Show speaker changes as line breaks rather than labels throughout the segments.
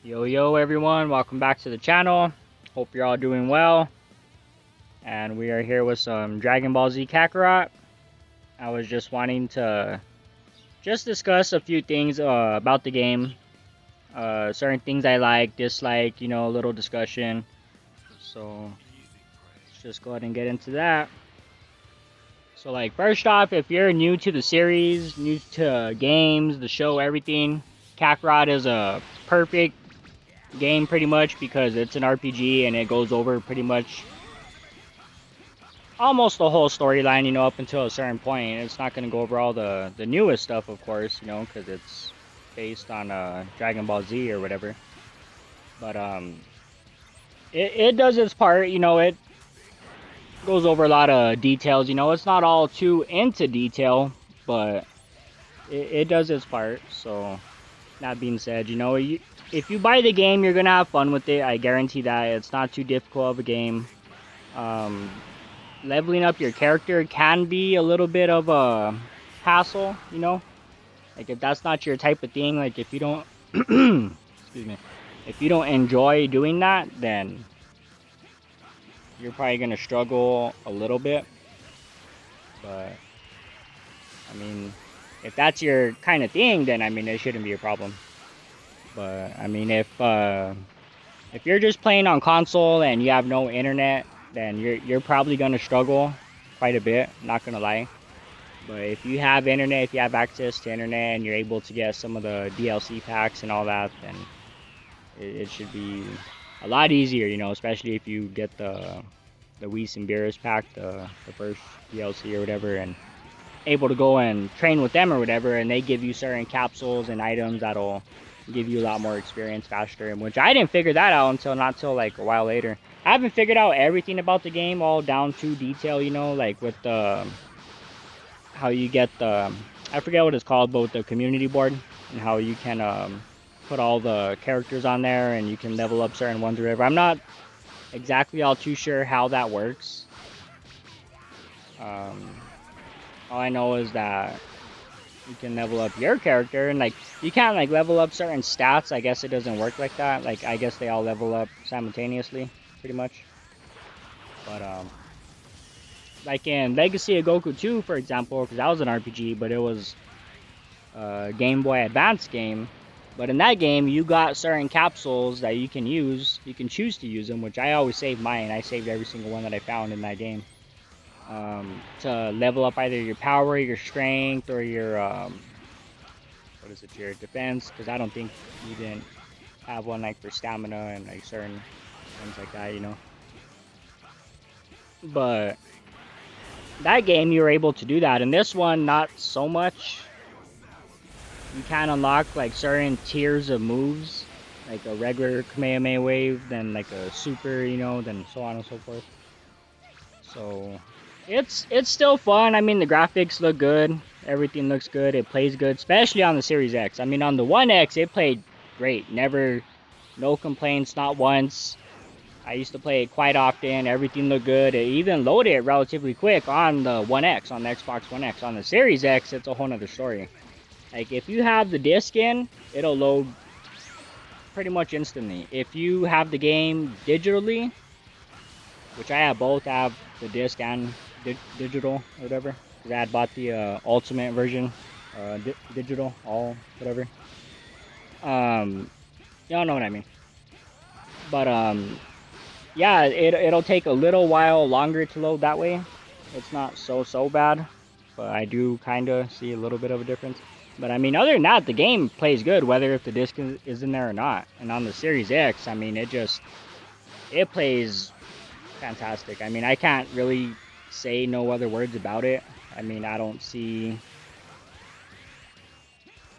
Yo everyone, welcome back to the channel. Hope you're all doing well. And we are here with some Dragon Ball Z Kakarot. I was just wanting to just discuss a few things about the game. Certain things I like, dislike, a little discussion. So let's just go ahead and get into that. So like first off, if you're new to the series, new to games, the show, everything, Kakarot is a perfect game pretty much because it's an RPG and it goes over pretty much almost the whole storyline, up until a certain point. It's not going to go over all the newest stuff, of course, because it's based on Dragon Ball Z or whatever. But it does its part, it goes over a lot of details, it's not all too into detail, but it does its part. So that being said, if you buy the game, you're going to have fun with it. I guarantee that. It's not too difficult of a game. Leveling up your character can be a little bit of a hassle, like if that's not your type of thing, like if you don't excuse me, if you don't enjoy doing that, then you're probably gonna struggle a little bit. But I mean, if that's your kind of thing, then I mean it shouldn't be a problem. But I mean, if you're just playing on console and you have no internet, then you're probably gonna struggle quite a bit, not gonna lie. But if you have internet, if you have access to internet and you're able to get some of the DLC packs and all that, then it should be a lot easier, especially if you get the Whis and Beerus pack, the first DLC or whatever, and able to go and train with them or whatever, and they give you certain capsules and items that'll give you a lot more experience faster, and which I didn't figure that out until not till like a while later. I haven't figured out everything about the game all down to detail, like with the how you get the, I forget what it's called, but with the community board and how you can put all the characters on there and you can level up certain ones or whatever. I'm not exactly all too sure how that works. All I know is that you can level up your character, and like you can't like level up certain stats. I guess it doesn't work like that. Like I guess they all level up simultaneously, pretty much. But like in Legacy of Goku 2, for example, because that was an RPG, but it was a Game Boy Advance game. But in that game, you got certain capsules that you can use. You can choose to use them, which I always saved mine. I saved every single one that I found in that game. To level up either your power, your strength, or your what is it, your defense? Because I don't think you didn't have one like for stamina and like certain things like that, But that game you were able to do that. In this one, not so much. You can unlock like certain tiers of moves, like a regular Kamehameha wave, then like a super, then so on and so forth. So it's still fun. I mean, the graphics look good, everything looks good, it plays good, especially on the Series X. I mean, on the One X, it played great. Never, no complaints, not once. I used to play it quite often. Everything looked good. It even loaded it relatively quick on the One X, on the Xbox One X. On the Series X, it's a whole nother story. Like, if you have the disc in, it'll load pretty much instantly. If you have the game digitally, which I have both, I have the disc and digital or whatever, because I had bought the ultimate version, digital, all, whatever. Y'all know what I mean. But, yeah, it'll take a little while longer to load that way. It's not so bad, but I do kind of see a little bit of a difference. But I mean, other than that, the game plays good, whether if the disc is in there or not. And on the Series X, I mean, it plays fantastic. I mean, I can't really say no other words about it. I mean, I don't see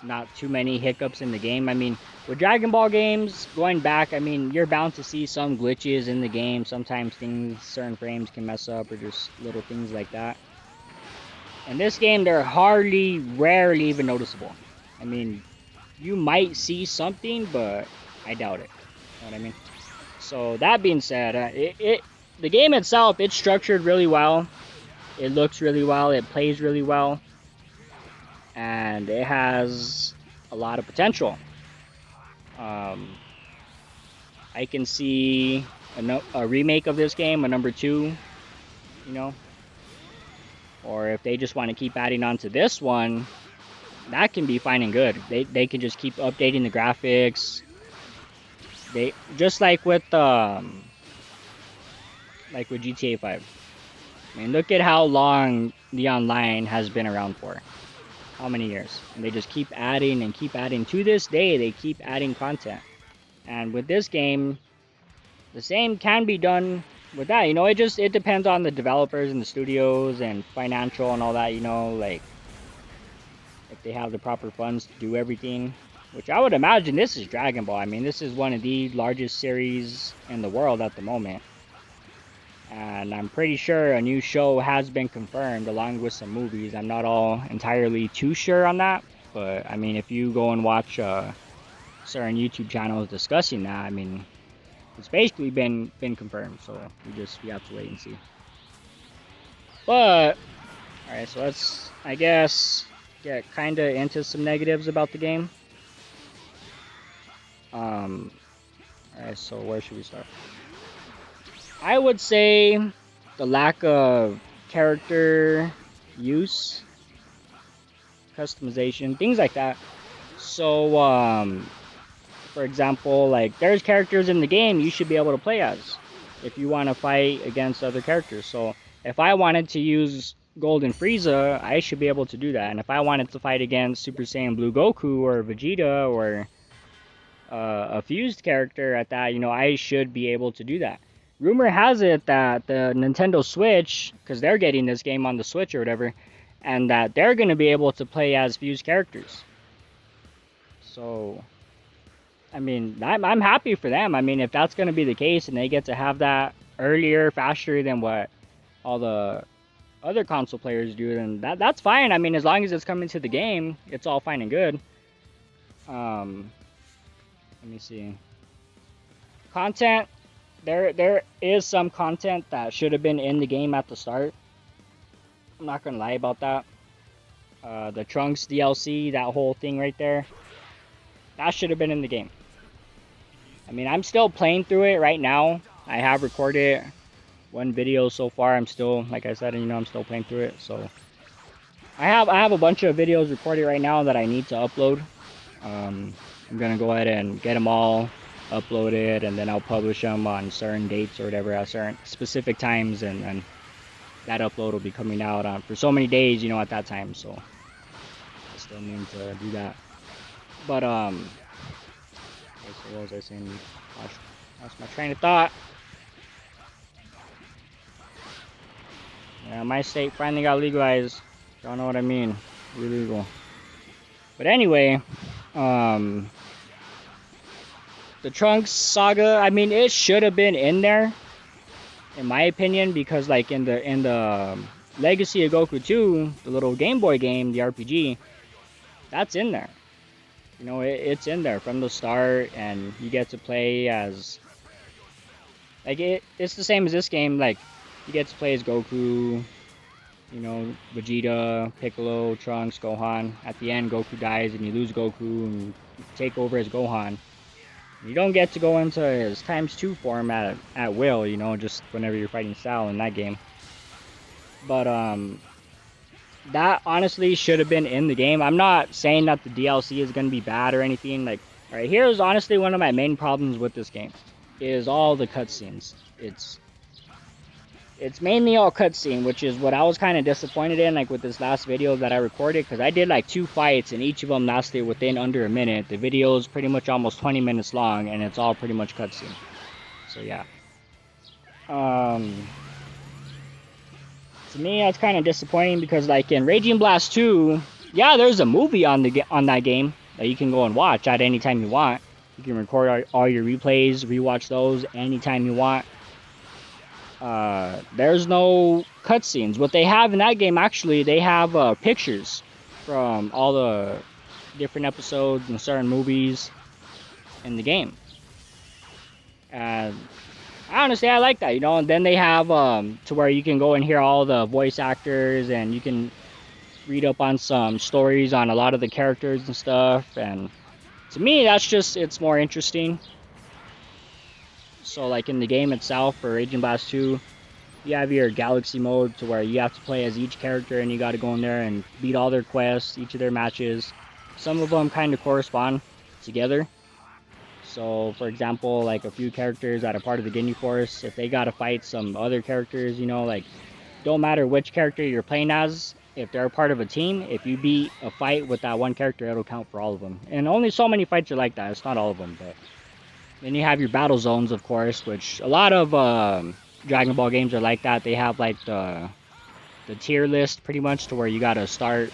not too many hiccups in the game. I mean, with Dragon Ball games, going back, I mean, you're bound to see some glitches in the game. Sometimes certain frames can mess up or just little things like that. In this game, they're rarely even noticeable. I mean, you might see something, but I doubt it. You know what I mean? So that being said, the game itself, it's structured really well. It looks really well. It plays really well. And it has a lot of potential. I can see a remake of this game, a number 2, you know. Or if they just want to keep adding on to this one, that can be fine and good. They can just keep updating the graphics. They just like with GTA 5. I mean, look at how long the online has been around for. How many years? And they just keep adding and keep adding. To this day, they keep adding content. And with this game, the same can be done with that. You know, it depends on the developers and the studios and financial and all that, you know, like if they have the proper funds to do everything. Which I would imagine this is Dragon Ball. I mean, this is one of the largest series in the world at the moment. And I'm pretty sure a new show has been confirmed along with some movies. I'm not all entirely too sure on that. But, I mean, if you go and watch certain YouTube channels discussing that, I mean, it's basically been confirmed. So, we have to wait and see. But, alright, so let's, I guess, get kind of into some negatives about the game. Alright, so where should we start? I would say the lack of character use, customization, things like that. So, for example, like there's characters in the game you should be able to play as if you want to fight against other characters. So if I wanted to use Golden Frieza, I should be able to do that. And if I wanted to fight against Super Saiyan Blue Goku or Vegeta or a fused character at that, you know, I should be able to do that. Rumor has it that the Nintendo Switch, because they're getting this game on the Switch or whatever, and that they're going to be able to play as fused characters. So, I mean, I'm happy for them. I mean, if that's going to be the case and they get to have that earlier, faster than what all the other console players do, then that's fine. I mean, as long as it's coming to the game, it's all fine and good. Let me see. Content. There is some content that should have been in the game at the start. I'm not gonna lie about that. The Trunks DLC, that whole thing right there, that should have been in the game. I mean, I'm still playing through it right now. I have recorded one video so far. I'm still, like I said, you know, I'm still playing through it. So I have a bunch of videos recorded right now that I need to upload. I'm gonna go ahead and get them all uploaded, and then I'll publish them on certain dates or whatever at certain specific times, and that upload will be coming out on for so many days, you know, at that time. So I still need to do that. But okay, so what was I saying? Lost my train of thought. Yeah, my state finally got legalized. Don't know what I mean. Illegal. But anyway, the Trunks saga, I mean, it should have been in there, in my opinion, because like in the Legacy of Goku 2, the little Game Boy game, the RPG, that's in there. You know, it's in there from the start, and you get to play as, like, it's the same as this game. Like, you get to play as Goku, you know, Vegeta, Piccolo, Trunks, Gohan. At the end, Goku dies, and you lose Goku, and you take over as Gohan. You don't get to go into his ×2 form at will, you know, just whenever you're fighting Sal in that game. But, that honestly should have been in the game. I'm not saying that the DLC is going to be bad or anything. Like, alright, here's honestly one of my main problems with this game, is all the cutscenes. It's mainly all cutscene, which is what I was kind of disappointed in, like with this last video that I recorded, because I did like 2 fights and each of them lasted within under a minute. The video is pretty much almost 20 minutes long, and it's all pretty much cutscene. So yeah. To me, that's kind of disappointing, because like in Raging Blast 2, yeah, there's a movie on that game that you can go and watch at any time you want. You can record all your replays, rewatch those anytime you want. There's no cutscenes. What they have in that game, actually, they have pictures from all the different episodes and certain movies in the game. And honestly, I like that, you know. And then they have to where you can go and hear all the voice actors, and you can read up on some stories on a lot of the characters and stuff. And to me, that's just, it's more interesting. So like in the game itself for Raging Blast 2, you have your galaxy mode to where you have to play as each character and you got to go in there and beat all their quests, each of their matches. Some of them kind of correspond together. So for example, like a few characters that are part of the Ginyu Force, if they got to fight some other characters, you know, like don't matter which character you're playing as, if they're part of a team, if you beat a fight with that one character, it'll count for all of them. And only so many fights are like that. It's not all of them, but then you have your battle zones, of course, which a lot of Dragon Ball games are like that. They have like the tier list pretty much to where you gotta start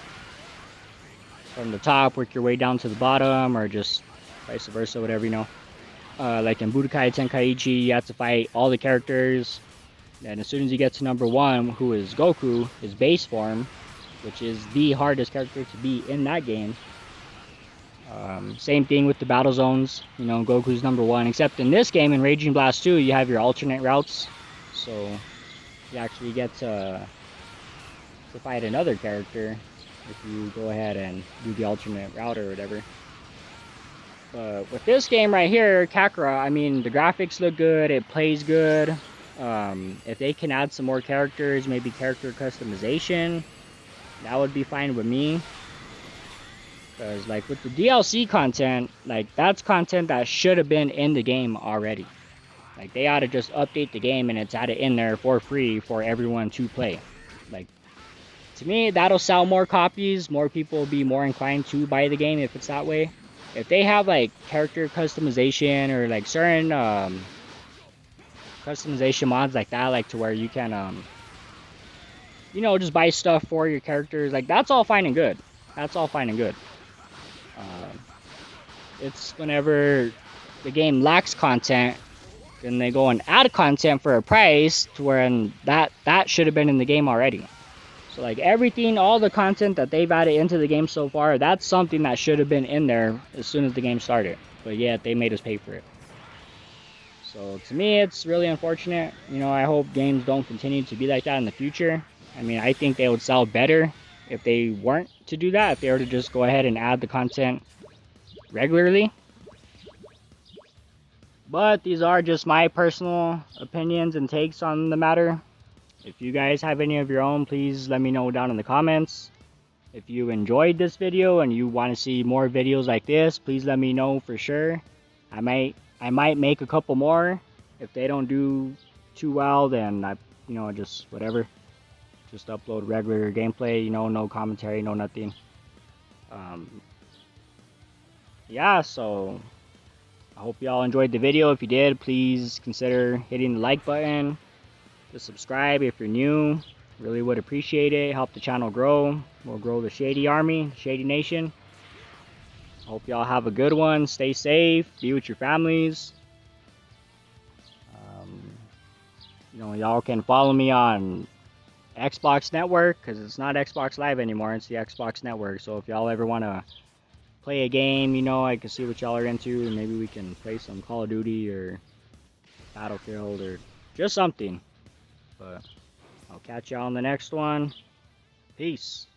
from the top, work your way down to the bottom, or just vice versa, whatever, you know. Like in Budokai Tenkaichi, you have to fight all the characters. And as soon as you get to number 1, who is Goku, his base form, which is the hardest character to beat in that game. Same thing with the battle zones, you know, Goku's number 1, except in this game, in Raging Blast 2, you have your alternate routes, so you actually get to fight another character if you go ahead and do the alternate route or whatever. But with this game right here, Kakarot, I mean, the graphics look good, it plays good. If they can add some more characters, maybe character customization, that would be fine with me. Because like with the DLC content, like that's content that should have been in the game already. Like they ought to just update the game and it's added in there for free for everyone to play. Like to me, that'll sell more copies. More people will be more inclined to buy the game if it's that way. If they have like character customization or like certain customization mods like that, like to where you can you know, just buy stuff for your characters, like that's all fine and good. That's all fine and good. It's whenever the game lacks content, then they go and add content for a price to where that should have been in the game already. So like everything, all the content that they've added into the game so far, that's something that should have been in there as soon as the game started. But yet they made us pay for it. So to me, it's really unfortunate. You know, I hope games don't continue to be like that in the future. I mean, I think they would sell better if they weren't to do that, if they were to just go ahead and add the content regularly. But these are just my personal opinions and takes on the matter. If you guys have any of your own, please let me know down in the comments. If you enjoyed this video and you want to see more videos like this, please let me know for sure. I might make a couple more. If they don't do too well, then you know, just whatever. Just upload regular gameplay, you know, no commentary, no nothing. Yeah, so I hope y'all enjoyed the video. If you did, please consider hitting the like button. To subscribe if you're new. Really would appreciate it. Help the channel grow. We'll grow the Shady Army, Shady Nation. Hope y'all have a good one. Stay safe. Be with your families. You know, y'all can follow me on Xbox Network, because it's not Xbox Live anymore. It's the Xbox Network. So if y'all ever want to play a game, you know, I can see what y'all are into, and maybe we can play some Call of Duty or Battlefield or just something. But I'll catch y'all on the next one. Peace.